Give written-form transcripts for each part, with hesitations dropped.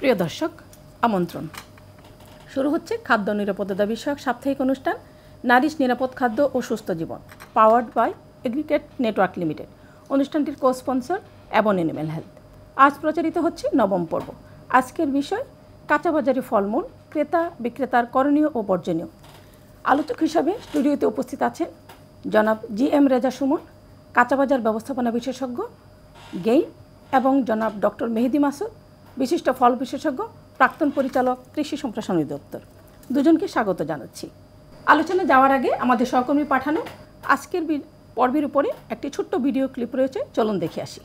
প্রিয় দর্শক, আমন্ত্রণ। শুরু হচ্ছে খাদ্য নিরাপত্তা বিষয়ক সাপ্তাহিক অনুষ্ঠান নারিশ নিরাপদ খাদ্য ও সুস্থ জীবন, powered by Agrigate Network Limited. অনুষ্ঠানটির co sponsor Avon animal health. আজ প্রচারিত হচ্ছে নবম পর্ব। আজকের বিষয় কাঁচাবাজারি ফলমূল, ক্রেতা বিক্রেতার করণীয় ও বর্জনীয়। আলোচক হিসাবে স্টুডিওতে উপস্থিত আছেন জনাব GM রেজা সুমন, কাঁচাবাজার ব্যবস্থাপনা বিশেষজ্ঞ গেইন, এবং জনাব ডক্টর মেহেদি মাসুদ, বিশিষ্ট ফল বিশেষজ্ঞ, প্রাক্তন পরিচালক, কৃষি সম্প্রসারণ দপ্তর। দুজনকে স্বাগত জানাচ্ছি। আলোচনা যাওয়ার আগে আমাদের সহকর্মী পাঠানো আজকের পর্বের উপরে একটি ছোট্ট ভিডিও ক্লিপ রয়েছে, চলুন দেখে আসি।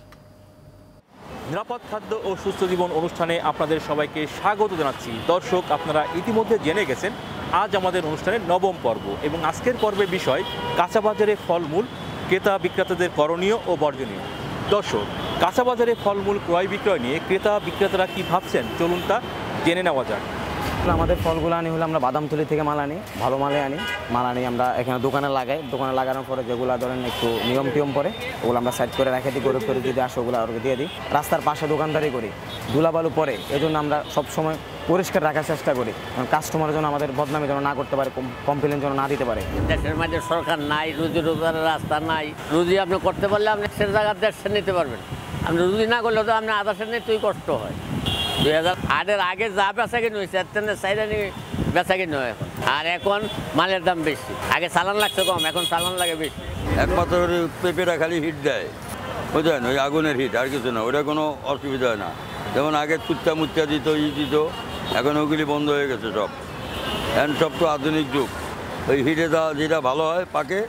নিরাপদ খাদ্য ও সুস্থ জীবন অনুষ্ঠানে আপনাদের সবাইকে স্বাগত জানাচ্ছি। দর্শক, আপনারা ইতিমধ্যে জেনে গেছেন আজ আমাদের অনুষ্ঠানের নবম পর্ব, এবং আজকের পর্বের বিষয় কাঁচাবাজারে ফলমূল, ক্রেতা বিক্রেতাদের করণীয় ও বর্জনীয়। দর্শক, কাঁচাবাজারে ফলমূল ক্রয় বিক্রয় নিয়ে ক্রেতা বিক্রেতারা কী ভাবছেন, চলুন তা জেনে নেওয়া যাক। আমাদের ফলগুলো আনি হলে আমরা বাদামতলি থেকে মাল আনি, ভালো মালে আনি। মাল আনি আমরা এখানে দোকানে লাগাই। দোকানে লাগানোর পরে যেগুলো ধরেন একটু নিয়ম টিয়ম পরে ওগুলো আমরা সাইড করে রেখে দিই। গরিব যদি আসে ওগুলো ওকে দিয়ে দিই। রাস্তার পাশে দোকানদারি করি, ধুলাবালু পরে, এই জন্য আমরা সবসময় পরিষ্কার রাখার চেষ্টা করি, কারণ কাস্টমারের জন্য আমাদের বদনামি যেন না করতে পারে, কমপ্লেন যেন না দিতে পারে। দেশের মাঝে সরকার নাই, রুজি রোজগারের রাস্তা নাই। রুজি আপনি করতে পারলে আপনি সে জায়গার দেশে নিতে পারবেন। আপনি রুজি না করলে তো আপনি আদাসে নিতেই কষ্ট হয়। 2008-এর আগে যা বেচাকিনি হয়েছে এর থেকে সাইডানি বেচাকিনি হয় এখন। আর এখন মালের দাম বেশি। আগে চালান লাগছে কম, এখন চালান লাগে বেশি। একমাত্র পেঁপেটা খালি হিট দেয়, বুঝলেন, ওই আগুনের হিট, আর কিছু না। ওটা কোনো অসুবিধা হয় না। যেমন আগে চুচ্চা মুচ্চা দিত, দিত, এখন ওগুলি বন্ধ হয়ে গেছে সব। এখন সব তো আধুনিক যুগ। ওই হিটে দেওয়া যেটা ভালো হয় পাকে,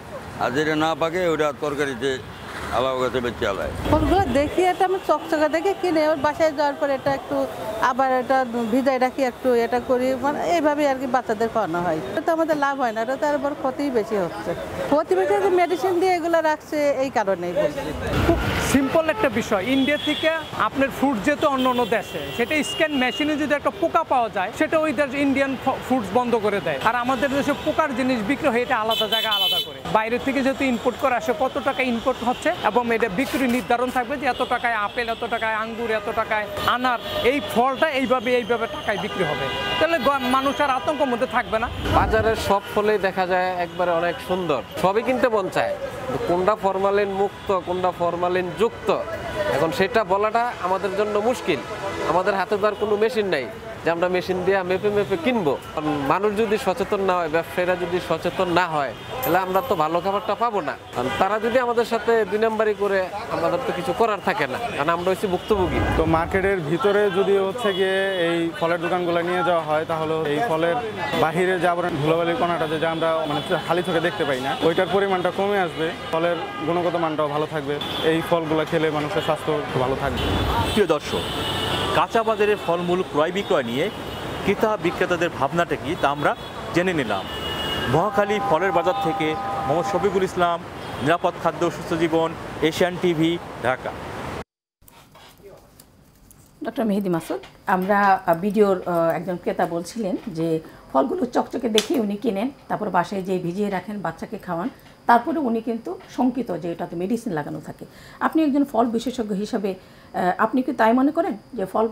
আর যেটা না পাকে ওটা তরকারিতে আলাদা গাছে বেঁচে আলায়। ফলগুলো দেখি এটা আমি চকচকা দেখে কিনে ওর বাসায় যাওয়ার পরে এটা একটু আবার এটা ভিজাই রাখি, একটু এটা করি, মানে এইভাবে আর কি বাচ্চাদের খাওয়ানো হয়। এটা তো আমাদের লাভ হয় না, এটা তো আবার ক্ষতিই বেশি হচ্ছে। ক্ষতি বেশি হচ্ছে মেডিসিন দিয়ে এগুলো রাখছে, এই কারণেই বলছি। খুব সিম্পল একটা বিষয়। ইন্ডিয়া থেকে আপনার ফুড যেহেতু অন্য অন্য দেশে, সেটা স্ক্যান মেশিনে যদি একটা পোকা পাওয়া যায়, সেটা ওই দেশ ইন্ডিয়ান ফুডস বন্ধ করে দেয়। আর আমাদের দেশে পোকার জিনিস বিক্রি হয় এটা আলাদা জায়গায় আলাদা করে। বাইরে থেকে যেহেতু ইম্পোর্ট করে আসে, কত টাকা ইম্পোর্ট হচ্ছে এবং এটা বিক্রি নির্ধারণ থাকবে যে এত টাকায় আপেল, এত টাকায় আঙ্গুর, এত টাকায় আনার, এই ফলটা এইভাবে টাকায় বিক্রি হবে। তাহলে মানুষ আর আতঙ্কের মধ্যে থাকবে না। বাজারের সব ফলেই দেখা যায় একবারে অনেক সুন্দর, সবই কিনতে মন চায়, কোনটা ফরমালিন মুক্ত কোনটা ফরমালিন যুক্ত এখন সেটা বলাটা আমাদের জন্য মুশকিল। আমাদের হাতে তো আর কোনো মেশিন নাই যে আমরা মেশিন দিয়ে মেপে মেপে কিনবো। মানুষ যদি সচেতন না হয়, ব্যবসায়ীরা যদি সচেতন না হয়, তাহলে আমরা তো ভালো খাবারটা পাবো না। তারা যদি আমাদের সাথে 2 নম্বরই করে, আমাদের তো কিছু করার থাকে না, কারণ আমরা হচ্ছি ভুক্তভোগী। তো মার্কেটের ভিতরে যদি হচ্ছে গিয়ে এই ফলের দোকানগুলো নিয়ে যাওয়া হয়, তাহলে এই ফলের বাহিরে যে আবার ধুলোবালির কণাটা যে আমরা মানে খালি চোখে দেখতে পাই না, ওইটার পরিমাণটা কমে আসবে, ফলের গুণগত মানটাও ভালো থাকবে। এই ফলগুলো খেলে মানুষের স্বাস্থ্য ভালো থাকবে। প্রিয় দর্শক, কাঁচা বাজারের ফলমূল ক্রয় বিক্রয় নিয়ে ক্রেতা বিক্রেতাদের ভাবনাটা কি তা আমরা জেনে নিলাম। মহাখালী ফলের বাজার থেকে মোহাম্মদ শফিকুল ইসলাম, নিরাপদ খাদ্য সুস্থ জীবন, এশিয়ান টিভি, ঢাকা। ডক্টর মেহেদি মাসুদ, আমরা ভিডিওর একজন ক্রেতা বলছিলেন যে ফলগুলো চকচকে দেখে উনি কিনেন, তারপর বাসায় যেয়ে ভিজিয়ে রাখেন, বাচ্চাকে খাওয়ান, তারপরে উনি কিন্তু শঙ্কিত যে এটাতে মেডিসিন লাগানো থাকে। আপনি একজন ফল বিশেষজ্ঞ হিসাবে আপনি কি তাই মনে করেন যে ফল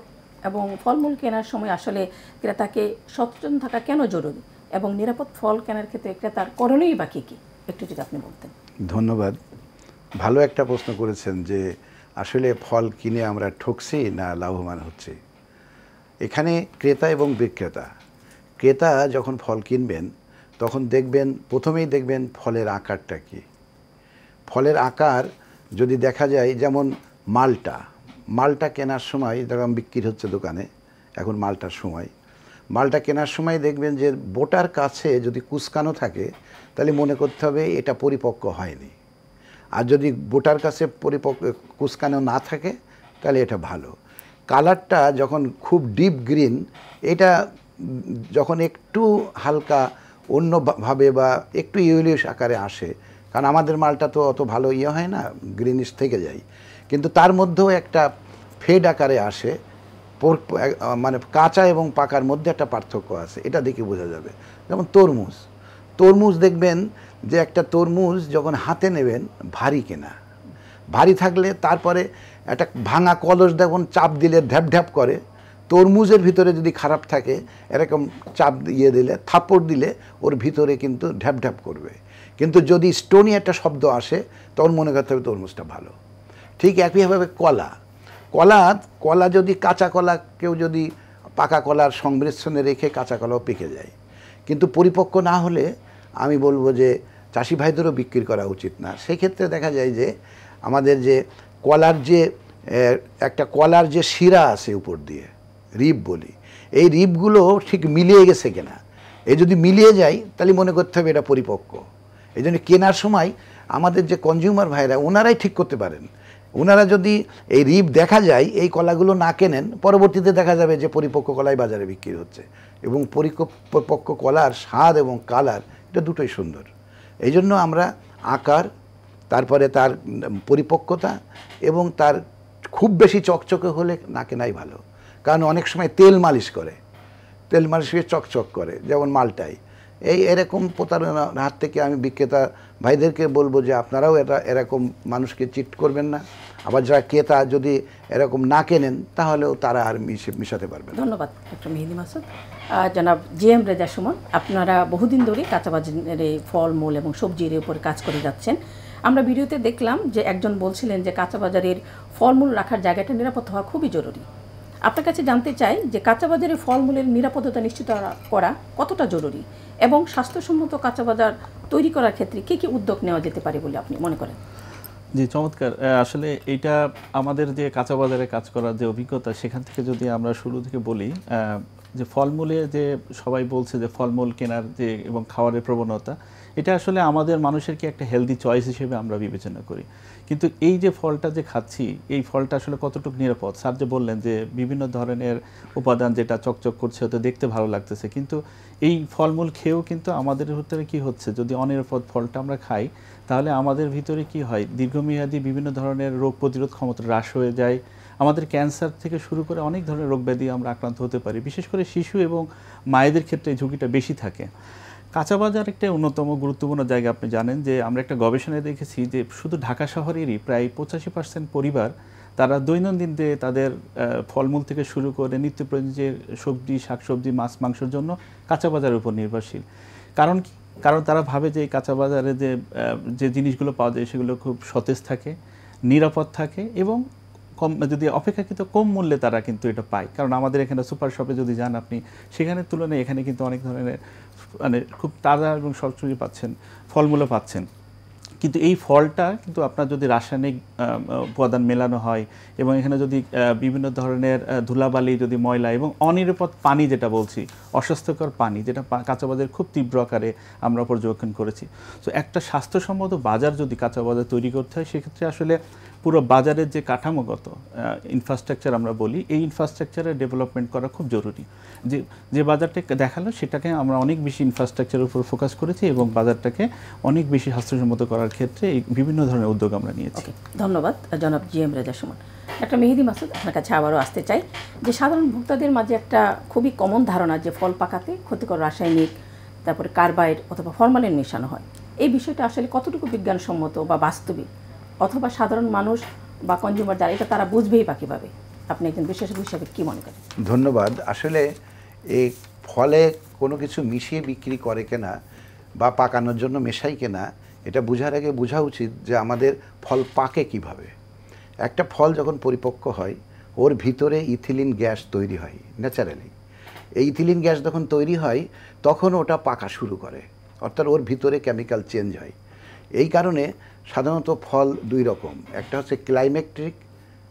এবং ফলমূল কেনার সময় আসলে ক্রেতাকে সচেতন থাকা কেন জরুরি, এবং নিরাপদ ফল কেনার ক্ষেত্রে ক্রেতার করণীয় বা কী কী একটু যদি আপনি বলতেন। ধন্যবাদ। ভালো একটা প্রশ্ন করেছেন যে আসলে ফল কিনে আমরা ঠকছি না লাভবান হচ্ছি। এখানে ক্রেতা এবং বিক্রেতা, ক্রেতা যখন ফল কিনবেন তখন দেখবেন, প্রথমেই দেখবেন ফলের আকারটা কী। ফলের আকার যদি দেখা যায়, যেমন মালটা কেনার সময় দেখলাম বিক্রি হচ্ছে দোকানে, এখন মালটার সময়, মালটা কেনার সময় দেখবেন যে বোটার কাছে যদি কুচকানো থাকে তাহলে মনে করতে হবে এটা পরিপক্ক হয়নি, আর যদি বোটার কাছে কুচকানো না থাকে তাহলে এটা ভালো। কালারটা যখন খুব ডিপ গ্রিন, এটা যখন একটু হালকা অন্যভাবে বা একটু ইয়েলোইশ আকারে আসে, কারণ আমাদের মালটা তো অত ভালো হয় না, গ্রিনিশ থেকে যায়, কিন্তু তার মধ্যেও একটা ফেড আকারে আসে, মানে কাঁচা এবং পাকার মধ্যে একটা পার্থক্য আছে, এটা দেখে বোঝা যাবে। যেমন তরমুজ দেখবেন যে একটা তরমুজ যখন হাতে নেবেন ভারী কেনা, ভারী থাকলে তারপরে একটা ভাঙা কলস দেখুন চাপ দিলে ঢ্যাপ ঢ্যাপ করে, তরমুজের ভিতরে যদি খারাপ থাকে এরকম চাপ দিলে থাপ্পড় দিলে ওর ভিতরে কিন্তু ঢ্যাপ ঢ্যাপ করবে, কিন্তু যদি স্টোনি একটা শব্দ আসে তখন মনে করতে হবে তরমুজটা ভালো। ঠিক একইভাবে কলা যদি কাঁচা কলা কেউ যদি পাকা কলার সংমিশ্রণে রেখে কাঁচা কলাও পেকে যায়, কিন্তু পরিপক্ক না হলে আমি বলবো যে চাষি ভাইদেরও বিক্রি করা উচিত না। সেক্ষেত্রে দেখা যায় যে আমাদের যে কলার যে শিরা আছে উপর দিয়ে রিব বলি, এই রিবগুলো ঠিক মিলিয়ে গেছে কিনা, এই যদি মিলিয়ে যায় তাহলে মনে করতে হবে এটা পরিপক্ক। এই জন্য কেনার সময় আমাদের যে কনজিউমার ভাইরা ওনারাই ঠিক করতে পারেন। ওনারা যদি এই রিব দেখা যায় এই কলাগুলো না কেনেন, পরবর্তীতে দেখা যাবে যে পরিপক্ক কলাই বাজারে বিক্রি হচ্ছে, এবং পরিপক্ক কলার স্বাদ এবং কালার এটা দুটোই সুন্দর। এই জন্য আমরা আকার, তারপরে তার পরিপক্কতা এবং তার খুব বেশি চকচকে হলে না কেনাই ভালো। কারণ অনেক সময় তেল মালিশ চকচক করে, যেমন মালটাই। এরকম প্রতারণার হাত থেকে আমি বিক্রেতা ভাইদেরকে বলবো যে আপনারাও এরকম মানুষকে চিট করবেন না। আবার যারা ক্রেতা যদি এরকম না কেনেন তাহলেও তারা আর মিশাতে পারবেন। ধন্যবাদ ডক্টর মেহেদী মাসুদ। জনাব জিএম রেজা সুমন, আপনারা বহুদিন ধরে কাঁচাবাজারে ফলমূল এবং সবজির উপর কাজ করে যাচ্ছেন। আমরা ভিডিওতে দেখলাম যে একজন বলছিলেন যে কাঁচাবাজারের ফলমূল রাখার জায়গাটা নিরাপদ হওয়া খুবই জরুরি। আপনার কাছে জানতে চাই যে কাঁচাবাজারে ফলমূলের নিরাপত্তা নিশ্চিত করা কতটা জরুরি, এবং স্বাস্থ্যসম্মত কাঁচাবাজার তৈরি করার ক্ষেত্রে কী কী উদ্যোগ নেওয়া যেতে পারে বলে আপনি মনে করেন? জি, চমৎকার। আসলে এটা আমাদের যে কাঁচা বাজারে কাজ করার যে অভিজ্ঞতা, সেখান থেকে যদি আমরা শুরু থেকে বলি, যে ফলমূলে যে সবাই বলছে যে ফলমূল কেনার যে এবং খাওয়ারের প্রবণতা, এটা আসলে আমাদের মানুষের কি একটা হেলদি চয়েস হিসেবে আমরা বিবেচনা করি। কিন্তু এই যে ফলটা যে খাচ্ছি, এই ফলটা আসলে কতটুকু নিরাপদ? স্যার যে বললেন যে বিভিন্ন ধরনের উপাদান যেটা চকচক করছে, হয়তো দেখতে ভালো লাগতেছে, কিন্তু এই ফলমূল খেয়েও কিন্তু আমাদের ভিতরে কি হচ্ছে, যদি অনিরাপদ ফলটা আমরা খাই তাহলে আমাদের ভিতরে কি হয়, দীর্ঘমেয়াদী বিভিন্ন ধরনের রোগ প্রতিরোধ ক্ষমতা হ্রাস হয়ে যায়। আমাদের ক্যান্সার থেকে শুরু করে অনেক ধরনের রোগ ব্যাধি আমরা আক্রান্ত হতে পারি। বিশেষ করে শিশু এবং মায়েদের ক্ষেত্রে এই ঝুঁকিটা বেশি থাকে। কাঁচা বাজার একটা অন্যতম গুরুত্বপূর্ণ জায়গা। আপনি জানেন যে আমরা একটা গবেষণায় দেখেছি যে শুধু ঢাকা শহরেরই প্রায় 85% পরিবার তারা দৈনন্দিন যে তাদের ফলমূল থেকে শুরু করে নিত্য প্রয়োজনীয় যে সবজি, শাকসবজি, মাছ, মাংসের জন্য কাঁচা বাজারের উপর নির্ভরশীল। কারণ কি? কারণ তারা ভাবে যে এই কাঁচা বাজারে যে জিনিসগুলো পাওয়া যায় সেগুলো খুব সতেজ থাকে, নিরাপদ থাকে, এবং কম, যদি অপেক্ষাকৃত কম মূল্যে তারা কিন্তু এটা পায়। কারণ আমাদের এখানে সুপার শপে যদি যান আপনি, সেখানের তুলনায় এখানে কিন্তু অনেক ধরনের মানে খুব তাজা এবং সবজি পাচ্ছেন, ফলমূলও পাচ্ছেন। কিন্তু এই ফলটা কিন্তু আপনার যদি রাসায়নিক উপাদান মেলানো হয়, এবং এখানে যদি বিভিন্ন ধরনের ধুলাবালি, যদি ময়লা এবং অনিরাপদ পানি, যেটা বলছি অস্বাস্থ্যকর পানি, যেটা কাঁচা বাজারে খুব তীব্র আকারে আমরা পর্যবেক্ষণ করেছি। তো একটা স্বাস্থ্যসম্মত বাজার যদি কাঁচা বাজার তৈরি করতে হয়, সেক্ষেত্রে আসলে পুরো বাজারের যে কাঠামোগত ইনফ্রাস্ট্রাকচার আমরা বলি, এই ইনফ্রাস্ট্রাকচারের ডেভেলপমেন্ট করা খুব জরুরি। যে বাজারটাকে দেখালো সেটাকে আমরা অনেক বেশি ইনফ্রাস্ট্রাকচারের উপর ফোকাস করেছি, এবং বাজারটাকে অনেক বেশি স্বাস্থ্যসম্মত করার ক্ষেত্রে এই বিভিন্ন ধরনের উদ্যোগ আমরা নিয়েছি। ধন্যবাদ জনাব জিএম রেজা সুমন। একটা মেহেদী মাসুদ, আপনার কাছে আবারও আসতে চাই যে সাধারণ ভোক্তাদের মাঝে একটা খুবই কমন ধারণা যে ফল পাকাতে ক্ষতিকর রাসায়নিক, তারপরে কার্বাইড অথবা ফরমালিন মেশানো হয়। এই বিষয়টা আসলে কতটুকু বিজ্ঞানসম্মত বা বাস্তবিক, অথবা সাধারণ মানুষ বা কনজিউমার যারা, এটা তারা বুঝবেই বা কীভাবে? আপনি একজন বিশেষজ্ঞ হিসাবে কী মনে করেন? ধন্যবাদ। আসলে এই ফলে কোনো কিছু মিশিয়ে বিক্রি করে কিনা বা পাকানোর জন্য মেশাই কিনা, এটা বোঝার আগে বোঝা উচিত যে আমাদের ফল পাকে কিভাবে। একটা ফল যখন পরিপক্ক হয়, ওর ভিতরে ইথিলিন গ্যাস তৈরি হয় ন্যাচারালি। এই ইথিলিন গ্যাস যখন তৈরি হয় তখন ওটা পাকা শুরু করে, অর্থাৎ ওর ভিতরে কেমিক্যাল চেঞ্জ হয়। এই কারণে সাধারণত ফল দুই রকম, একটা হচ্ছে ক্লাইমেট্রিক,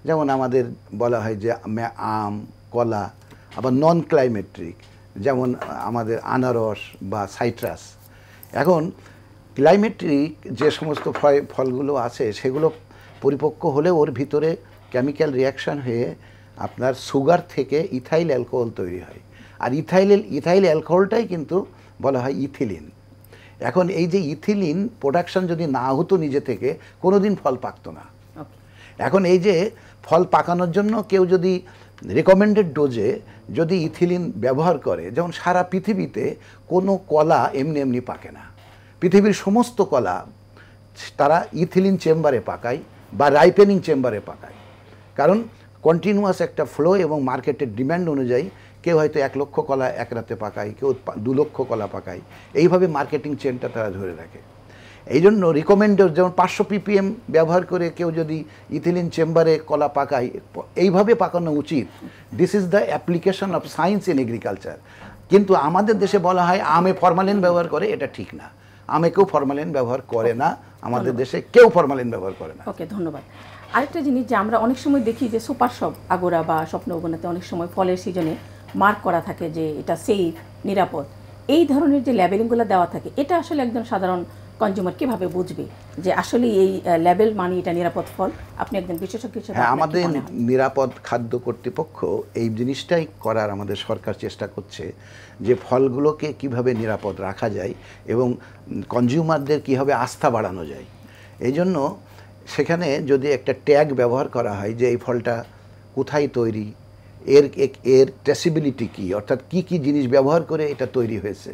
যেমন আমাদের বলা হয় যে আম, কলা, আবার নন ক্লাইমেট্রিক, যেমন আমাদের আনারস বা সাইট্রাস। এখন ক্লাইমেট্রিক যে সমস্ত ফলগুলো আছে সেগুলো পরিপক্ক হলে ওর ভিতরে কেমিক্যাল রিয়াকশান হয়ে আপনার সুগার থেকে ইথাইল অ্যালকোহল তৈরি হয়, আর ইথাইল অ্যালকোহলটাই কিন্তু বলা হয় ইথিলিন। এখন এই যে ইথিলিন প্রোডাকশন যদি না হতো নিজে থেকে, কোনো দিন ফল পাকতো না। এখন এই যে ফল পাকানোর জন্য কেউ যদি রেকমেন্ডেড ডোজে যদি ইথিলিন ব্যবহার করে, যেমন সারা পৃথিবীতে কোনো কলা এমনি এমনি পাকে না। পৃথিবীর সমস্ত কলা তারা ইথিলিন চেম্বারে পাকায় বা রাইপেনিং চেম্বারে পাকায়, কারণ কন্টিনিউয়াস একটা ফ্লো এবং মার্কেটের ডিমান্ড অনুযায়ী কেউ হয়তো 1 লক্ষ কলা এক রাতে পাকায়, কেউ 2 লক্ষ কলা পাকায়, এইভাবে মার্কেটিং চেনটা তারা ধরে রাখে। এই জন্য রিকমেন্ডেড যেমন 500 ppm ব্যবহার করে কেউ যদি ইথিলিন চেম্বারে কলা পাকায়, এইভাবে পাকানো উচিত। This is the application of science in agriculture. কিন্তু আমাদের দেশে বলা হয় আমে ফরমালিন ব্যবহার করে, এটা ঠিক না। আমে কেউ ফরমালিন ব্যবহার করে না, আমাদের দেশে কেউ ফরমালিন ব্যবহার করে না। ওকে, ধন্যবাদ। আরেকটা জিনিস যে আমরা অনেক সময় দেখি যে সুপার শপ, আগোরা বা স্বপ্নবনাতে অনেক সময় ফলের সিজনে মার্ক করা থাকে যে এটা সেফ, নিরাপদ, এই ধরনের যে লেবেলিংগুলো দেওয়া থাকে, এটা আসলে একজন সাধারণ কনজিউমার কিভাবে বুঝবে যে আসলে এই লেবেল মানে এটা নিরাপদ ফল? আপনি একজন বিশেষজ্ঞ হিসেবে আমাদের নিরাপদ খাদ্য কর্তৃপক্ষ এই জিনিসটাই করার আমাদের সরকার চেষ্টা করছে যে ফলগুলোকে কিভাবে নিরাপদ রাখা যায় এবং কনজিউমারদের কীভাবে আস্থা বাড়ানো যায়। এই জন্য সেখানে যদি একটা ট্যাগ ব্যবহার করা হয় যে এই ফলটা কোথায় তৈরি, এর ট্রেসিবিলিটি কী, অর্থাৎ কি কি জিনিস ব্যবহার করে এটা তৈরি হয়েছে,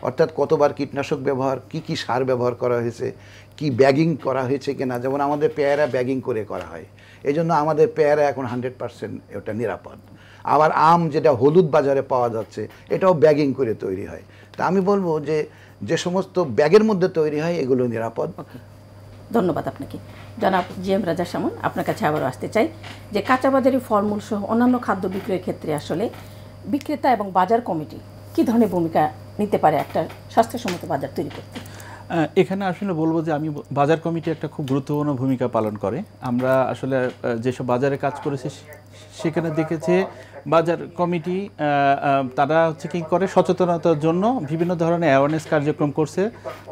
অর্থাৎ কতবার কীটনাশক ব্যবহার, কি সার ব্যবহার করা হয়েছে, কি ব্যাগিং করা হয়েছে কিনা। যেমন আমাদের পেয়ারা ব্যাগিং করে করা হয়, এই জন্য আমাদের পেয়ারা এখন 100% ওটা নিরাপদ। আবার আম যেটা হলুদ বাজারে পাওয়া যাচ্ছে, এটাও ব্যাগিং করে তৈরি হয়। তা আমি বলবো যে সমস্ত ব্যাগের মধ্যে তৈরি হয় এগুলো নিরাপদ। ধন্যবাদ আপনাকে। জনাব GM রাজা সামন, আপনার কাছে আবারও আসতে চাই যে কাঁচাবাজারি ফলমূল সহ অন্যান্য খাদ্য বিক্রয়ের ক্ষেত্রে আসলে বিক্রেতা এবং বাজার কমিটি কী ধরনের ভূমিকা নিতে পারে একটা স্বাস্থ্যসম্মত বাজার তৈরি করতে? এখানে আসলে বলবো যে আমি বাজার কমিটি একটা খুব গুরুত্বপূর্ণ ভূমিকা পালন করে। আমরা আসলে যেসব বাজারে কাজ করেছি সেখানে দেখেছি বাজার কমিটি তারা হচ্ছে কি করে, সচেতনতার জন্য বিভিন্ন ধরনের অ্যাওয়ারনেস কার্যক্রম করছে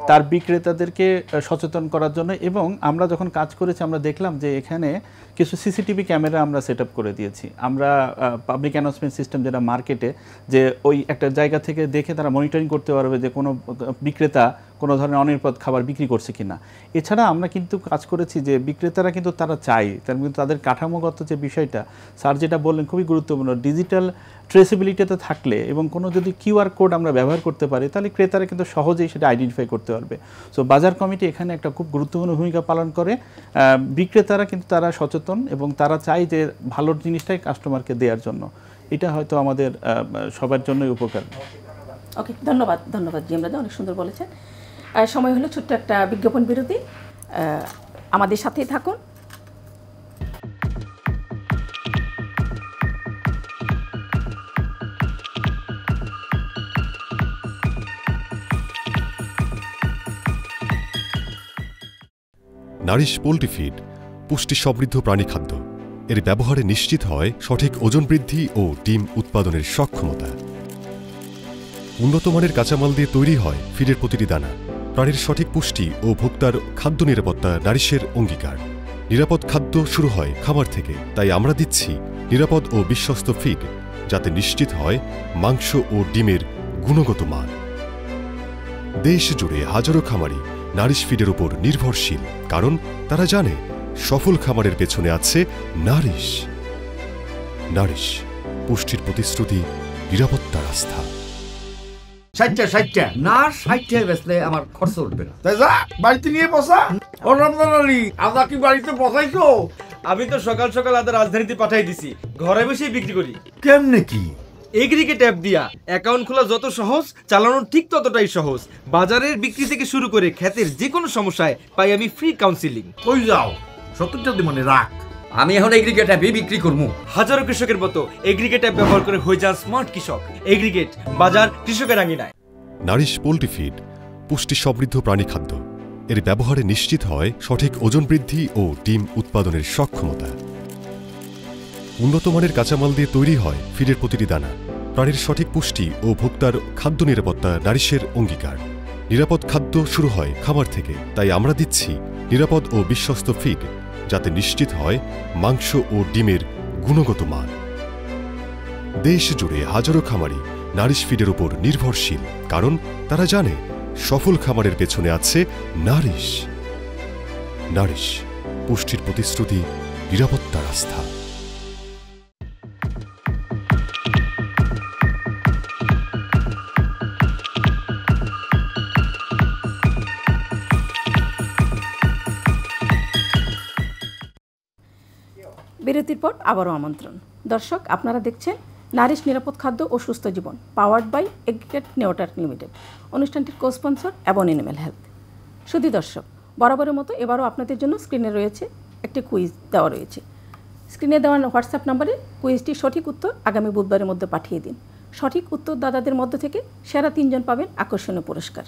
তার বিক্রেতাদেরকে সচেতন করার জন্য। এবং আমরা যখন কাজ করেছি আমরা দেখলাম যে এখানে কিছু CCTV ক্যামেরা আমরা সেট আপ করে দিয়েছি। আমরা পাবলিক অ্যানাউন্সমেন্ট সিস্টেম যেটা মার্কেটে, যে ওই একটা জায়গা থেকে দেখে তারা মনিটরিং করতে পারবে যে কোনো বিক্রেতা কোনো ধরনের অনিরাপদ খাবার বিক্রি করছে কিনা। এছাড়া আমরা কিন্তু কাজ করেছি যে বিক্রেতারা কিন্তু তারা চায়, তাদের কাঠামোগত যে বিষয়টা স্যার যেটা বললেন খুবই গুরুত্বপূর্ণ, ডিজিটাল ট্রেসিবিলিটিতে থাকলে এবং কোনো যদি QR কোড আমরা ব্যবহার করতে পারি তাহলে ক্রেতারা কিন্তু সহজেই সেটা আইডেন্টিফাই করতে পারবে। সো বাজার কমিটি এখানে একটা খুব গুরুত্বপূর্ণ ভূমিকা পালন করে। বিক্রেতারা কিন্তু তারা সচেতন এবং তারা চায় যে ভালো জিনিসটাই কাস্টমারকে দেওয়ার জন্য। এটা হয়তো আমাদের সবার জন্যই উপকার। ওকে, ধন্যবাদ। ধন্যবাদ GM রাজা, অনেক সুন্দর বলেছেন। সময় হলো ছোট্ট একটা বিজ্ঞাপন বিরতি, আমাদের সাথেই থাকুন। নারিশ পোল্ট্রি ফিড পুষ্টি সমৃদ্ধ প্রাণী খাদ্য। এর ব্যবহারে নিশ্চিত হয় সঠিক ওজন বৃদ্ধি ও ডিম উৎপাদনের সক্ষমতা। উন্নত মানের কাঁচামাল দিয়ে তৈরি হয় ফিডের প্রতিটি দানা। প্রাণীর সঠিক পুষ্টি ও ভোক্তার খাদ্য নিরাপত্তা নারিশের অঙ্গীকার। নিরাপদ খাদ্য শুরু হয় খামার থেকে, তাই আমরা দিচ্ছি নিরাপদ ও বিশ্বস্ত ফিড, যাতে নিশ্চিত হয় মাংস ও ডিমের গুণগত মান। দেশ জুড়ে হাজারো খামারি নারিশ ফিডের উপর নির্ভরশীল, কারণ তারা জানে সফল খামারের পেছনে আছে নারিশ। নারিশ, পুষ্টির প্রতিশ্রুতি, নিরাপত্তার আস্থা। 60 না 60 বেচলে আমার খরচ উঠবে না। তাই যা বাড়িতে নিয়ে বসা। ও রমজান আলী, আদা কি বাড়িতে বসাইছো? আমি তো সকাল সকাল আদা রাজধানীতে পাঠাই দিছি, ঘরে বসেই বিক্রি করি। কেমনে কি? এগ্রিগেট অ্যাপ দিয়া অ্যাকাউন্ট খোলা যত সহজ, চালানো ঠিক ততটাই সহজ। বাজারের বিক্রি থেকে শুরু করে ক্ষেতের যে কোনো সমস্যায় পাই আমি ফ্রি কাউন্সিলিং। কই যাও 70 মনে রাখ। আমি এখন এগ্রিগেট অ্যাপে বিক্রি করব। হাজারো কৃষকের মতো এগ্রিগেট অ্যাপ ব্যবহার করে হয়ে যান স্মার্ট কৃষক। এগ্রিগেট, বাজার কৃষকের আঙিনায়। নারিশ পোল্ট্রি ফিড পুষ্টি সমৃদ্ধ প্রাণী খাদ্য। এর ব্যবহারে নিশ্চিত হয় সঠিক ওজন বৃদ্ধি ও ডিম উৎপাদনের সক্ষমতা। উন্নত মানের কাঁচামাল দিয়ে তৈরি হয় ফিডের প্রতিটি দানা। প্রাণীর সঠিক পুষ্টি ও ভোক্তার খাদ্য নিরাপত্তা নারিশের অঙ্গীকার। নিরাপদ খাদ্য শুরু হয় খামার থেকে, তাই আমরা দিচ্ছি নিরাপদ ও বিশ্বস্ত ফিড, যাতে নিশ্চিত হয় মাংস ও ডিমের গুণগত মান। দেশ জুড়ে হাজারো খামারি নারিশ ফিডের উপর নির্ভরশীল, কারণ তারা জানে সফল খামারের পেছনে আছে নারিশ। নারিশ, পুষ্টির প্রতিশ্রুতি, নিরাপত্তার আস্থা। বিরতির পর আবারও আমন্ত্রণ। দর্শক, আপনারা দেখছেন নারিশ নিরাপদ খাদ্য ও সুস্থ জীবন, powered by Agrigate Network Limited. অনুষ্ঠানটির co sponsor Avon animal health. শুধু দর্শক, বরাবরের মতো এবারও আপনাদের জন্য স্ক্রিনে রয়েছে একটি কুইজ দেওয়া রয়েছে। স্ক্রিনে দেওয়া হোয়াটসঅ্যাপ নম্বরে কুইজটির সঠিক উত্তর আগামী বুধবারের মধ্যে পাঠিয়ে দিন। সঠিক উত্তর দাদাদের মধ্য থেকে সেরা 3 জন পাবেন আকর্ষণীয় পুরস্কার।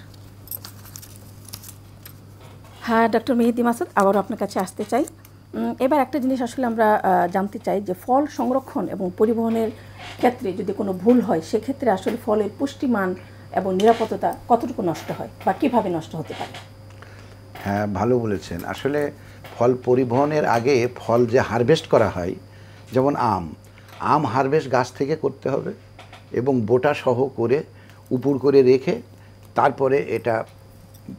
হ্যাঁ, ডক্টর মেহেদি মাসুদ, আবারও আপনার কাছে আসতে চাই। এবার একটা জিনিস আসলে আমরা জানতে চাই যে ফল সংরক্ষণ এবং পরিবহনের ক্ষেত্রে যদি কোনো ভুল হয়, সেক্ষেত্রে আসলে ফলের পুষ্টিমান এবং নিরাপত্তা কতটুকু নষ্ট হয় বা কীভাবে নষ্ট হতে পারে? হ্যাঁ, ভালো বলেছেন। আসলে ফল পরিবহনের আগে ফল যে হারভেস্ট করা হয়, যেমন আম হারভেস্ট গাছ থেকে করতে হবে এবং বোটা সহ করে উপুর করে রেখে তারপরে এটা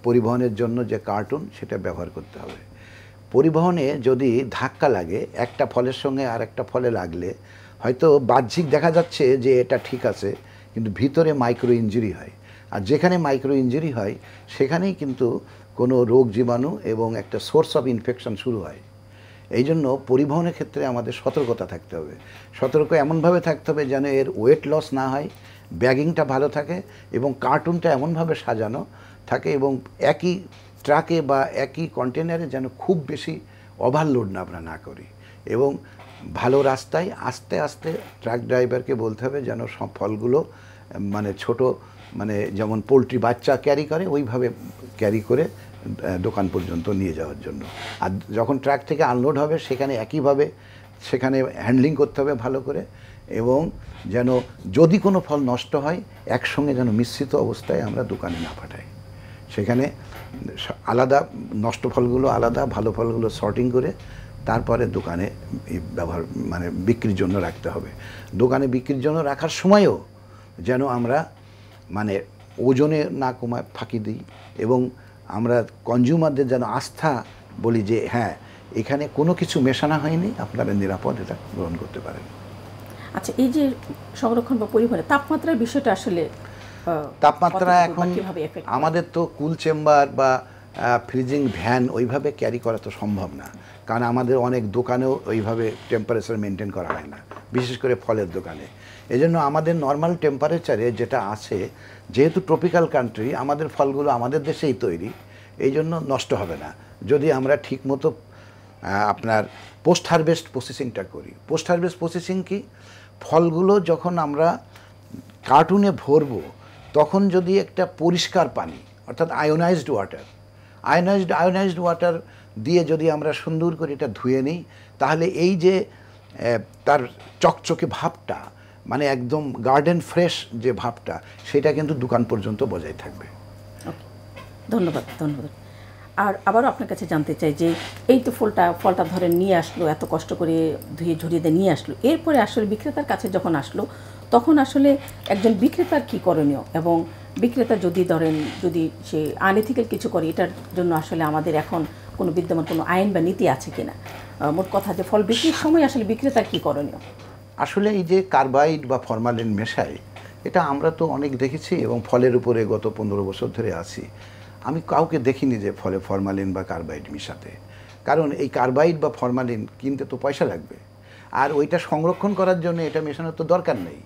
পরিবহনের জন্য যে কার্টুন সেটা ব্যবহার করতে হবে। পরিবহনে যদি ধাক্কা লাগে একটা ফলের সঙ্গে আর একটা ফলে লাগলে হয়তো বাহ্যিক দেখা যাচ্ছে যে এটা ঠিক আছে, কিন্তু ভিতরে মাইক্রো ইনজুরি হয়। আর যেখানে মাইক্রো ইনজুরি হয় সেখানেই কিন্তু কোনো রোগ জীবাণু এবং একটা সোর্স অফ ইনফেকশন শুরু হয়। এই জন্য পরিবহনের ক্ষেত্রে আমাদের সতর্কতা থাকতে হবে। সতর্ক এমনভাবে থাকতে হবে যেন এর ওয়েট লস না হয়, ব্যাগিংটা ভালো থাকে এবং কার্টুনটা এমনভাবে সাজানো থাকে এবং একই ট্রাকে বা একই কন্টেনারে যেন খুব বেশি ওভারলোড না আমরা না করি। এবং ভালো রাস্তায় আস্তে আস্তে ট্রাক ড্রাইভারকে বলতে হবে যেন সব ফলগুলো মানে ছোট, মানে যেমন পোলট্রি বাচ্চা ক্যারি করে ওইভাবে ক্যারি করে দোকান পর্যন্ত নিয়ে যাওয়ার জন্য। আর যখন ট্রাক থেকে আনলোড হবে সেখানে একইভাবে সেখানে হ্যান্ডলিং করতে হবে ভালো করে, এবং যেন যদি কোনো ফল নষ্ট হয় একসঙ্গে যেন মিশ্রিত অবস্থায় আমরা দোকানে না পাঠাই। সেখানে আলাদা নষ্ট ফলগুলো আলাদা, ভালো ফলগুলো সর্টিং করে তারপরে দোকানে ব্যবহার মানে বিক্রির জন্য রাখতে হবে। দোকানে বিক্রির জন্য রাখার সময়ও যেন আমরা মানে ওজনে না কমায় ফাঁকি দিই এবং আমরা কনজিউমারদের যেন আস্থা বলি যে হ্যাঁ এখানে কোনো কিছু মেশানো হয়নি, আপনারা নিরাপদ এটা গ্রহণ করতে পারেন। আচ্ছা, এই যে সংরক্ষণ বা পরিবহনে তাপমাত্রার বিষয়টা আসলে তাপমাত্রা এখন আমাদের তো কুল চেম্বার বা ফ্রিজিং ভ্যান ওইভাবে ক্যারি করা তো সম্ভব না, কারণ আমাদের অনেক দোকানেও ওইভাবে টেম্পারেচার মেনটেন করা হয় না, বিশেষ করে ফলের দোকানে। এজন্য আমাদের নর্মাল টেম্পারেচারে যেটা আছে, যেহেতু ট্রপিক্যাল কান্ট্রি, আমাদের ফলগুলো আমাদের দেশেই তৈরি, এই জন্য নষ্ট হবে না যদি আমরা ঠিকমতো আপনার পোস্ট হারভেস্ট প্রসেসিংটা করি। পোস্ট হারভেস্ট প্রসেসিং কি, ফলগুলো যখন আমরা কার্টুনে ভরবো তখন যদি একটা পরিষ্কার পানি অর্থাৎ আয়োনাইজড ওয়াটার দিয়ে যদি আমরা সুন্দর করে এটা ধুয়ে নিই, তাহলে এই যে তার চকচকে ভাবটা, মানে একদম গার্ডেন ফ্রেশ যে ভাবটা, সেটা কিন্তু দোকান পর্যন্ত বজায় থাকবে। ধন্যবাদ। আর আবারও আপনার কাছে জানতে চাই যে এই তো ফলটা ধরে নিয়ে আসলো, এত কষ্ট করে ধুয়ে ঝরিয়ে দিয়ে নিয়ে আসলো, এরপরে আসলে বিক্রেতার কাছে যখন আসলো তখন আসলে একজন বিক্রেতার কী করণীয়, এবং বিক্রেতা যদি সে আনএথিক্যাল কিছু করে, এটার জন্য আসলে আমাদের এখন কোনো বিদ্যমান কোনো আইন বা নীতি আছে কিনা? মোট কথা যে ফল বিক্রির সময় আসলে বিক্রেতার কী করণীয়? আসলে এই যে কার্বাইড বা ফরমালিন মেশায়, এটা আমরা তো অনেক দেখেছি এবং ফলের উপরে গত 15 বছর ধরে আছি। আমি কাউকে দেখিনি যে ফলে ফরমালিন বা কার্বাইড মিশাতে, কারণ এই কার্বাইড বা ফরমালিন কিনতে তো পয়সা লাগবে, আর ওইটা সংরক্ষণ করার জন্য এটা মেশানোর তো দরকার নেই।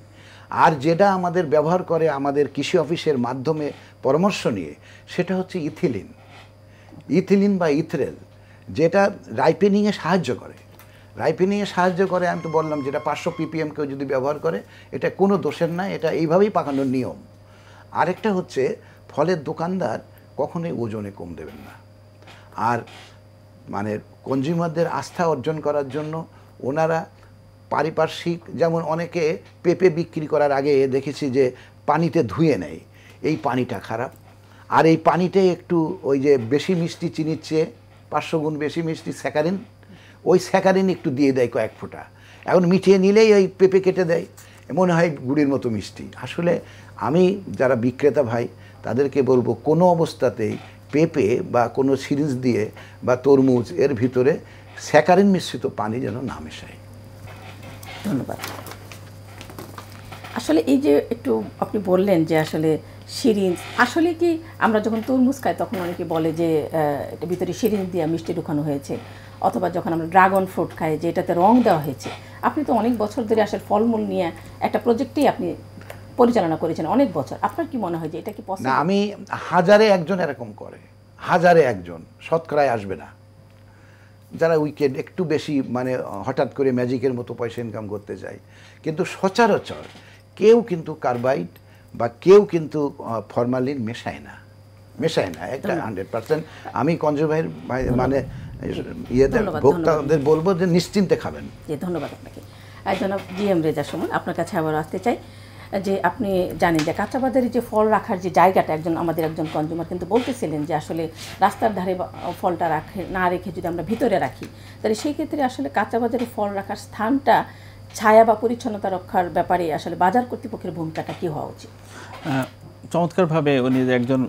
আর যেটা আমাদের ব্যবহার করে আমাদের কৃষি অফিসের মাধ্যমে পরামর্শ নিয়ে, সেটা হচ্ছে ইথিলিন বা ইথরেল, যেটা রাইপেনিংয়ে সাহায্য করে। আমি তো বললাম যেটা 500 ppm কেউ যদি ব্যবহার করে এটা কোনো দোষের না, এটা এইভাবেই পাকানোর নিয়ম। আরেকটা হচ্ছে ফলের দোকানদার কখনোই ওজনে কম দেবেন না। আর মানে কনজিউমারদের আস্থা অর্জন করার জন্য ওনারা পারিপার্শ্বিক, যেমন অনেকে পেঁপে বিক্রি করার আগে দেখেছি যে পানিতে ধুয়ে নেয়, এই পানিটা খারাপ। আর এই পানিটাই একটু ওই যে বেশি মিষ্টি চিনির চেয়ে 500 গুণ বেশি মিষ্টি স্যাকারিন, ওই স্যাকারিন একটু দিয়ে দেয় কয়েক ফোঁটা, এখন মিঠিয়ে নিলেই ওই পেঁপে কেটে দেয়, মনে হয় গুড়ির মতো মিষ্টি। আসলে আমি যারা বিক্রেতা ভাই তাদেরকে বলবো কোনো অবস্থাতেই পেঁপে বা কোনো সিরিঞ্জ দিয়ে বা তরমুজ এর ভিতরে স্যাকারিন মিশ্রিত পানি যেন না মেশায়। ধন্যবাদ। আসলে এই যে একটু আপনি বললেন যে আসলে সিরিঞ্জ, আসলে কি আমরা যখন তরমুজ খাই তখন অনেকে বলে যে এটা ভিতরে সিরিঞ্জ দিয়ে মিষ্টি ঢুকানো হয়েছে, অথবা যখন আমরা ড্রাগন ফ্রুট খাই যে এটাতে রং দেওয়া হয়েছে। আপনি তো অনেক বছর ধরে আসলে ফলমূল নিয়ে একটা প্রজেক্টেই আপনি পরিচালনা করেছেন অনেক বছর, আপনার কি মনে হয় যে এটা কি পসিবল? না, আমি হাজারে একজন এরকম করে, হাজারে একজন, শতকরায় আসবে না, যারা উইকেন্ড একটু বেশি মানে হঠাৎ করে ম্যাজিকের মতো পয়সা ইনকাম করতে যায়। কিন্তু সচরাচর কেউ কিন্তু কার্বাইড বা কেউ কিন্তু ফরমালিন মেশায় না একটা 100%। আমি কনজিউমার মানে ইয়েতে ভোক্তাদের বলবো যে নিশ্চিন্তে খাবেন। ধন্যবাদ আপনাকে। জনাব জিএম রেজা সুমন, আপনার কাছে আবার আসতে চাই যে আপনি জানেন যে কাঁচা বাজারে যে ফল রাখার যে জায়গাটা, আমাদের একজন কনজিউমার কিন্তু বলতেছিলেন যে আসলে রাস্তার ধারে ফলটা না রেখে যদি আমরা ভিতরে রাখি, তাহলে সেই ক্ষেত্রে আসলে কাঁচা বাজারে ফল রাখার স্থানটা ছায়া বা পরিচ্ছন্নতা রক্ষার ব্যাপারে আসলে বাজার কর্তৃপক্ষের ভূমিকাটা কী হওয়া উচিত? চমৎকারভাবে উনি একজন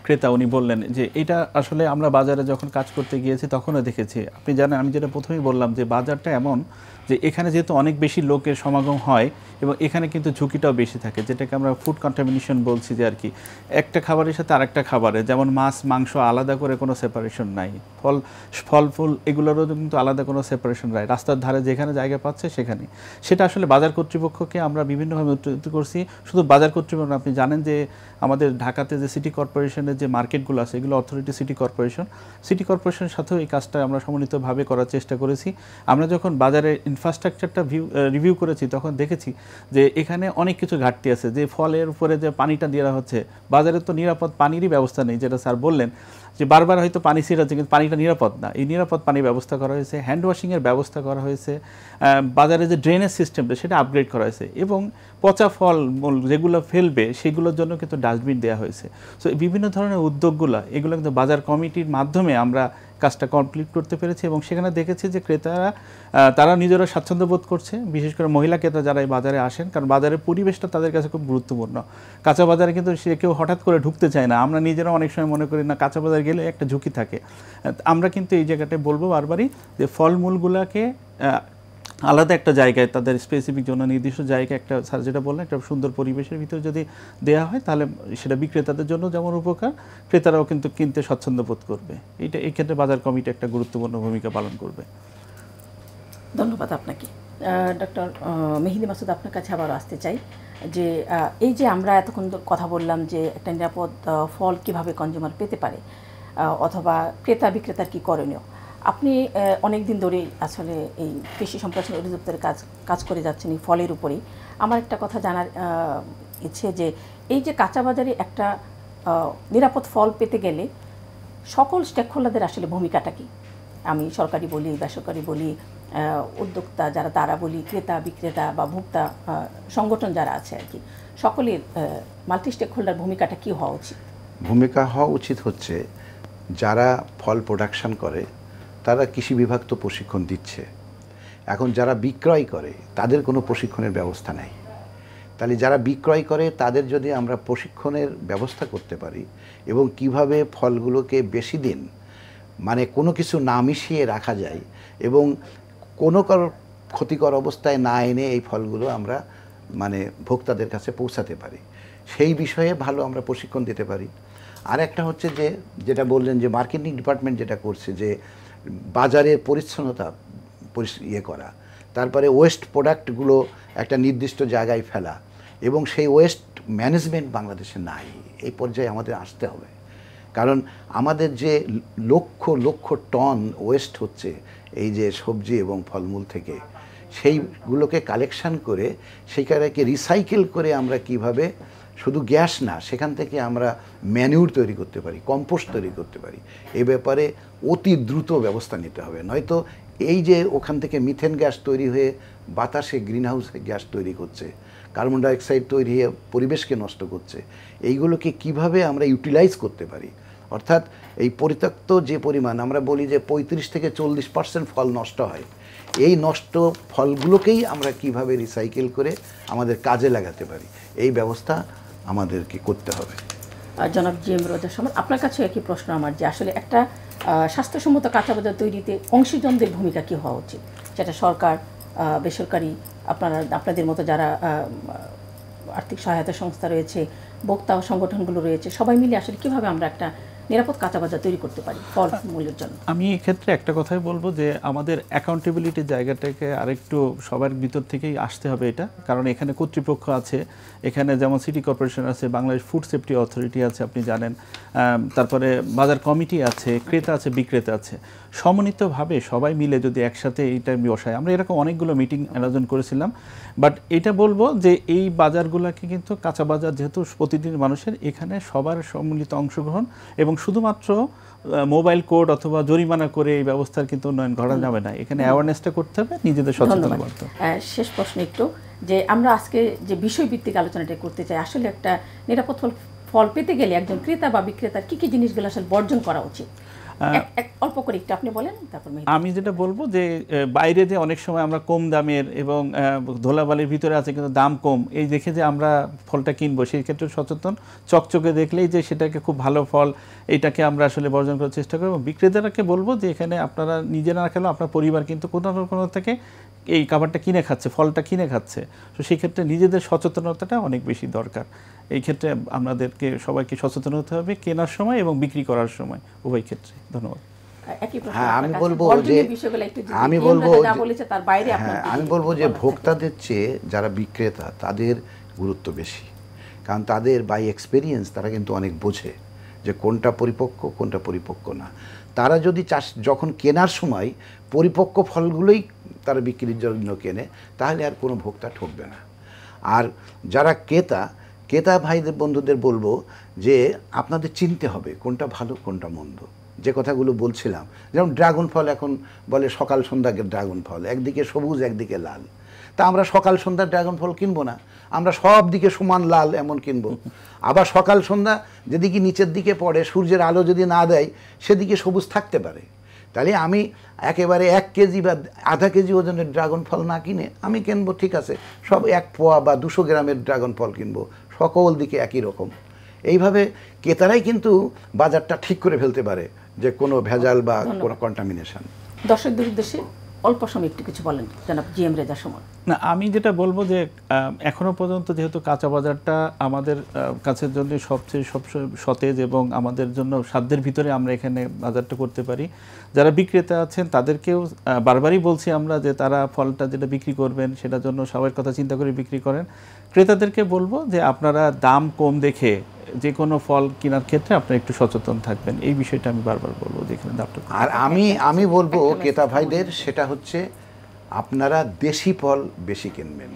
ক্রেতা উনি বললেন যে এটা আসলে আমরা বাজারে যখন কাজ করতে গিয়েছি তখনও দেখেছি। আপনি জানেন, আমি যেটা প্রথমেই বললাম যে বাজারটা এমন যে এখানে যেহেতু অনেক বেশি লোকের সমাগম হয় এবং এখানে কিন্তু ঝুঁকিটাও বেশি থাকে, যেটাকে আমরা ফুড কন্টামিনেশন বলছি, যে আর কি একটা খাবারের সাথে আরেকটা খাবারে, যেমন মাছ মাংস আলাদা করে কোনো সেপারেশন নাই, ফল ফুল এগুলোরও কিন্তু আলাদা কোনো সেপারেশন নাই, রাস্তার ধারে যেখানে জায়গা পাচ্ছে সেখানে। সেটা আসলে বাজার কর্তৃপক্ষকে আমরা বিভিন্নভাবে উত্তেজিত করছি। শুধু বাজার কর্তৃপক্ষ, আপনি জানেন যে আমাদের ঢাকাতে যে সিটি কর্পোরেশনের যে মার্কেটগুলো আছে এগুলো অথরিটি সিটি কর্পোরেশনের সাথেও এই কাজটা আমরা সমন্বিতভাবে করার চেষ্টা করেছি। আমরা যখন বাজারের ইনফ্রাস্ট্রাকচারটা রিভিউ করেছি তখন দেখেছি যে এখানে অনেক কিছু ঘাটতি আছে, যে ফলের উপরে যে পানিটা দেওয়া হচ্ছে, বাজারে তো নিরাপদ পানিরই ব্যবস্থা নেই, যেটা স্যার বললেন যে বারবার হয়তো পানি ছিটাচ্ছে কিন্তু পানিটা নিরাপদ না। এই নিরাপদ পানির ব্যবস্থা করা হয়েছে, হ্যান্ড ওয়াশিংয়ের ব্যবস্থা করা হয়েছে, বাজারে যে ড্রেনেজ সিস্টেমটা সেটা আপগ্রেড করা হয়েছে, এবং পচা ফল যেগুলো ফেলবে সেগুলোর জন্য কিন্তু ডাস্টবিন দেওয়া হয়েছে। সো বিভিন্ন ধরনের উদ্যোগগুলো এগুলো কিন্তু বাজার কমিটির মাধ্যমে আমরা কাজটা কমপ্লিট করতে পেরেছি, এবং সেখানে দেখেছি যে ক্রেতারা তারা নিজেরা স্বাচ্ছন্দ্য বোধ করছে, বিশেষ করে মহিলা ক্রেতা যারা এই বাজারে আসেন, কারণ বাজারের পরিবেশটা তাদের কাছে খুব গুরুত্বপূর্ণ। কাঁচা বাজারে কিন্তু সে কেউ হঠাৎ করে ঢুকতে চায় না, আমরা নিজেরা অনেক সময় মনে করি না কাঁচা বাজারে গেলে একটা ঝুঁকি থাকে। আমরা কিন্তু এই জায়গাটায় বলবো বারবারই যে ফলমূলগুলোকে আলাদা একটা জায়গায়, তাদের স্পেসিফিক জন্য নির্দিষ্ট জায়গায় একটা, স্যার যেটা বললেন, একটা সুন্দর পরিবেশের ভিতরে যদি দেওয়া হয় তাহলে সেটা বিক্রেতাদের জন্য যেমন উপকার, ক্রেতারাও কিন্তু কিনতে স্বচ্ছন্দ্য বোধ করবে। এই ক্ষেত্রে বাজার কমিটি একটা গুরুত্বপূর্ণ ভূমিকা পালন করবে। ধন্যবাদ আপনাকে। ডক্টর মেহেদি মাসুদ, আপনার কাছে আবারও আসতে চাই যে এই যে আমরা এতক্ষণ কথা বললাম যে একটা নিরাপদ ফল কিভাবে কনজিউমার পেতে পারে, অথবা ক্রেতা বিক্রেতার কী করণীয়, আপনি অনেক দিন ধরেই আসলে এই কৃষি সম্প্রসারণ অধিদপ্তরে কাজ করে যাচ্ছেন এই ফলের উপরেই। আমার একটা কথা জানার ইচ্ছে যে এই যে কাঁচা বাজারে একটা নিরাপদ ফল পেতে গেলে সকল স্টেক হোল্ডারদের আসলে ভূমিকাটা কী? আমি সরকারি বলি, বেসরকারি বলি, উদ্যোক্তা যারা তারা বলি, ক্রেতা বিক্রেতা বা ভোক্তা সংগঠন যারা আছে আর কি, সকলের মাল্টি স্টেক হোল্ডার ভূমিকাটা কী হওয়া উচিত? ভূমিকা হওয়া উচিত হচ্ছে যারা ফল প্রোডাকশন করে তারা কৃষি বিভাগ তো প্রশিক্ষণ দিচ্ছে, এখন যারা বিক্রয় করে তাদের কোনো প্রশিক্ষণের ব্যবস্থা নেই। তাহলে যারা বিক্রয় করে তাদের যদি আমরা প্রশিক্ষণের ব্যবস্থা করতে পারি, এবং কিভাবে ফলগুলোকে বেশি দিন মানে কোনো কিছু না মিশিয়ে রাখা যায় এবং কোনো ক্ষতিকর অবস্থায় না এনে এই ফলগুলো আমরা মানে ভোক্তাদের কাছে পৌঁছাতে পারি, সেই বিষয়ে ভালো আমরা প্রশিক্ষণ দিতে পারি। আর একটা হচ্ছে যে যেটা বললেন যে মার্কেটিং ডিপার্টমেন্ট যেটা করছে যে বাজারের পরিচ্ছন্নতা করা, তারপরে ওয়েস্ট প্রোডাক্টগুলো একটা নির্দিষ্ট জায়গায় ফেলা, এবং সেই ওয়েস্ট ম্যানেজমেন্ট বাংলাদেশে নাই। এই পর্যায়ে আমাদের আসতে হবে, কারণ আমাদের যে লক্ষ লক্ষ টন ওয়েস্ট হচ্ছে এই যে সবজি এবং ফলমূল থেকে, সেইগুলোকে কালেকশন করে সেইটাকে রিসাইকেল করে আমরা কিভাবে শুধু গ্যাস না, সেখান থেকে আমরা ম্যানিউর তৈরি করতে পারি, কম্পোস্ট তৈরি করতে পারি, এই ব্যাপারে অতি দ্রুত ব্যবস্থা নিতে হবে। নয়তো এই যে ওখান থেকে মিথেন গ্যাস তৈরি হয়ে বাতাসে গ্রিনহাউস গ্যাস তৈরি করছে, কার্বন ডাইঅক্সাইড তৈরি হয়ে পরিবেশকে নষ্ট করছে, এইগুলোকে কিভাবে আমরা ইউটিলাইজ করতে পারি। অর্থাৎ এই পরিত্যক্ত যে পরিমাণ, আমরা বলি যে 35 থেকে 40% ফল নষ্ট হয়, এই নষ্ট ফলগুলোকেই আমরা কিভাবে রিসাইকেল করে আমাদের কাজে লাগাতে পারি, এই ব্যবস্থা আমাদেরকে করতে হবে। জনাব জিএম রেজা সুমন, আপনার কাছে একই প্রশ্ন আমার, যে আসলে একটা স্বাস্থ্যসম্মত কাঁচা বাজার তৈরিতে অংশীজনদের ভূমিকা কী হওয়া উচিত, সেটা সরকার, বেসরকারি, আপনাদের মতো যারা আর্থিক সহায়তা সংস্থা রয়েছে, ভোক্তা সংগঠনগুলো রয়েছে, সবাই মিলে আসলে কীভাবে আমরা একটা নিরাপদ কাঁচা বাজার তৈরি করতে পারি ফল মূলের জন্য? আমি এক্ষেত্রে একটা কথাই বলবো যে আমাদের অ্যাকাউন্টেবিলিটির জায়গাটাকে আরেকটু সবার ভিতর থেকেই আসতে হবে এটা, কারণ এখানে কর্তৃপক্ষ আছে, এখানে যেমন সিটি কর্পোরেশন আছে, বাংলাদেশ ফুড সেফটি অথরিটি আছে আপনি জানেন, তারপরে বাজার কমিটি আছে, ক্রেতা আছে, বিক্রেতা আছে, সমন্বিতভাবে সবাই মিলে যদি একসাথে এইটা বসায়, আমরা এরকম অনেকগুলো মিটিং আয়োজন করেছিলাম। বাট এটা বলবো যে এই বাজারগুলোকে কিন্তু কাঁচা বাজার যেহেতু প্রতিদিন মানুষের, এখানে সবার সম্মিলিত অংশগ্রহণ এবং শুধুমাত্র মোবাইল কোড অথবা জরিমানা করে এই ব্যবস্থার কিন্তু উন্নয়ন করা যাবে না, এখানে অ্যাওয়ারনেসটা করতে হবে, নিজেদের সচেতন করতে হবে। শেষ প্রশ্ন একটু, যে আমরা আজকে যে বিষয়ভিত্তিক আলোচনাটা করতে চাই, আসলে একটা নিরাপদ ফল পেতে গেলে একজন ক্রেতা বা বিক্রেতার কী কী জিনিসগুলো আসলে বর্জন করা উচিত? অল্প করে একটু আপনি বলেন, তারপর আমি যেটা বলবো যে বাইরে যে অনেক সময় আমরা কম দামের এবং ধুলাবালির ভিতরে আছে কিন্তু দাম কম, এই দেখে যে আমরা ফলটা কিনবো, সেই ক্ষেত্রে সচেতন, চকচকে দেখলেই যে সেটাকে খুব ভালো ফল, এটাকে আমরা আসলে বর্জন করার চেষ্টা করবো। বিক্রেতারাকে বলবো যে এখানে আপনারা নিজে না খেলেও আপনার পরিবার কিন্তু কোনো না কোনো থেকে এই খাবারটা কিনে খাচ্ছে, ফলটা কিনে খাচ্ছে, তো সেই ক্ষেত্রে নিজেদের সচেতনতাটা অনেক বেশি দরকার। এই ক্ষেত্রে আমাদেরকে সবাইকে সচেতন হতে হবে কেনার সময় এবং বিক্রি করার সময়, উভয় ক্ষেত্রে। ধন্যবাদ। হ্যাঁ, আমি বলবো যে ভোক্তাদের চেয়ে যারা বিক্রেতা তাদের গুরুত্ব বেশি, কারণ তাদের বাই এক্সপেরিয়েন্স তারা কিন্তু অনেক বোঝে যে কোনটা পরিপক্ক কোনটা পরিপক্ক না। তারা যদি যখন কেনার সময় পরিপক্ক ফলগুলোই তারা বিক্রির জন্য কেনে, তাহলে আর কোনো ভোক্তা ঠকবে না। আর যারা ক্রেতা ভাইদের বন্ধুদের বলবো যে আপনাদের চিনতে হবে কোনটা ভালো কোনটা মন্দ। যে কথাগুলো বলছিলাম, যেমন ড্রাগন ফল এখন বলে সকাল সন্ধ্যা ড্রাগন ফল, একদিকে সবুজ একদিকে লাল, তা আমরা সকাল সন্ধ্যা ড্রাগন ফল কিনবো না, আমরা সব দিকে সমান লাল এমন কিনবো। আবার সকাল সন্ধ্যা যেদিকে নিচের দিকে পড়ে, সূর্যের আলো যদি না দেয় সেদিকে সবুজ থাকতে পারে। তাহলে আমি একেবারে 1 কেজি বা আধা কেজি ওজনের ড্রাগন ফল না কিনে আমি কিনবো, ঠিক আছে, সব 1 পোয়া বা 200 গ্রামের ড্রাগন ফল কিনবো, সকল দিকে একই রকম। এইভাবে ক্রেতারাই কিন্তু বাজারটা ঠিক করে ফেলতে পারে যে কোনো ভেজাল বা কোনো কন্টামিনেশন। দর্শকদের উদ্দেশ্যে অল্প সময় একটু কিছু বলেন জনাব জিএম রেজা সুমন। না, আমি যেটা বলবো যে এখনো পর্যন্ত যেহেতু কাঁচা বাজারটা আমাদের কাছের জন্য সবচেয়ে সতেজ এবং আমাদের জন্য সাধ্যের ভিতরে আমরা এখানে বাজারটা করতে পারি, যারা বিক্রেতা আছেন তাদেরকেও বারবারই বলছি আমরা যে তারা ফলটা যেটা বিক্রি করবেন সেটার জন্য সবার কথা চিন্তা করে বিক্রি করেন। ক্রেতাদেরকে বলবো যে আপনারা দাম কম দেখে যে কোনো ফল কেনার ক্ষেত্রে আপনারা একটু সচেতন থাকবেন, এই বিষয়টা আমি বারবার বলবো যেখানে দামটা। আর আমি বলবো ক্রেতা ভাইদের, সেটা হচ্ছে আপনারা দেশি ফল বেশি কিনবেন,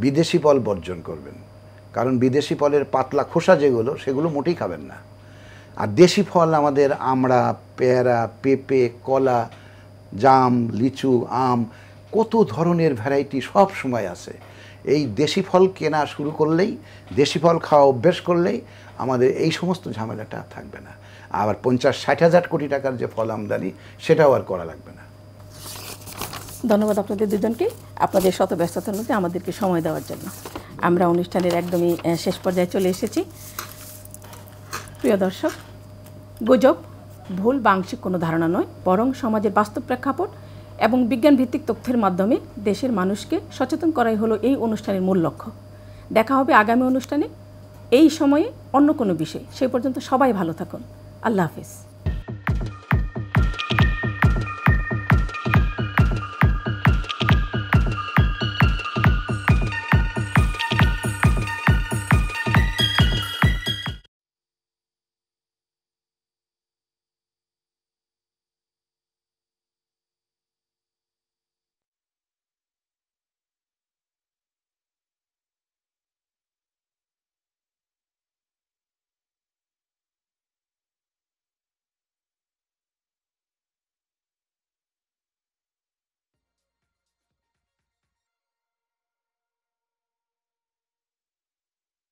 বিদেশি ফল বর্জন করবেন, কারণ বিদেশি ফলের পাতলা খোসা যেগুলো সেগুলো মোটেই খাবেন না। আর দেশি ফল আমাদের আমড়া, পেয়ারা, পেঁপে, কলা, জাম, লিচু, আম, কত ধরনের ভ্যারাইটি সব সময় আছে। এই দেশি ফল কেনা শুরু করলেই, দেশি ফল খাওয়া অভ্যেস করলেই আমাদের এই সমস্ত ঝামেলাটা থাকবে না। আবার 50-60 হাজার কোটি টাকার যে ফল আমদানি সেটাও আর করা লাগবে না। ধন্যবাদ আপনাদের দুজনকে, আপনাদের শত ব্যস্ততার মধ্যে আমাদেরকে সময় দেওয়ার জন্য। আমরা অনুষ্ঠানের একদমই শেষ পর্যায়ে চলে এসেছি। প্রিয় দর্শক, গুজব, ভুল বা আংশিক কোনো ধারণা নয়, বরং সমাজের বাস্তব প্রেক্ষাপট এবং বিজ্ঞানভিত্তিক তথ্যের মাধ্যমে দেশের মানুষকে সচেতন করাই হলো এই অনুষ্ঠানের মূল লক্ষ্য। দেখা হবে আগামী অনুষ্ঠানে এই সময়ে অন্য কোনো বিষয়। সেই পর্যন্ত সবাই ভালো থাকুন। আল্লাহ হাফেজ।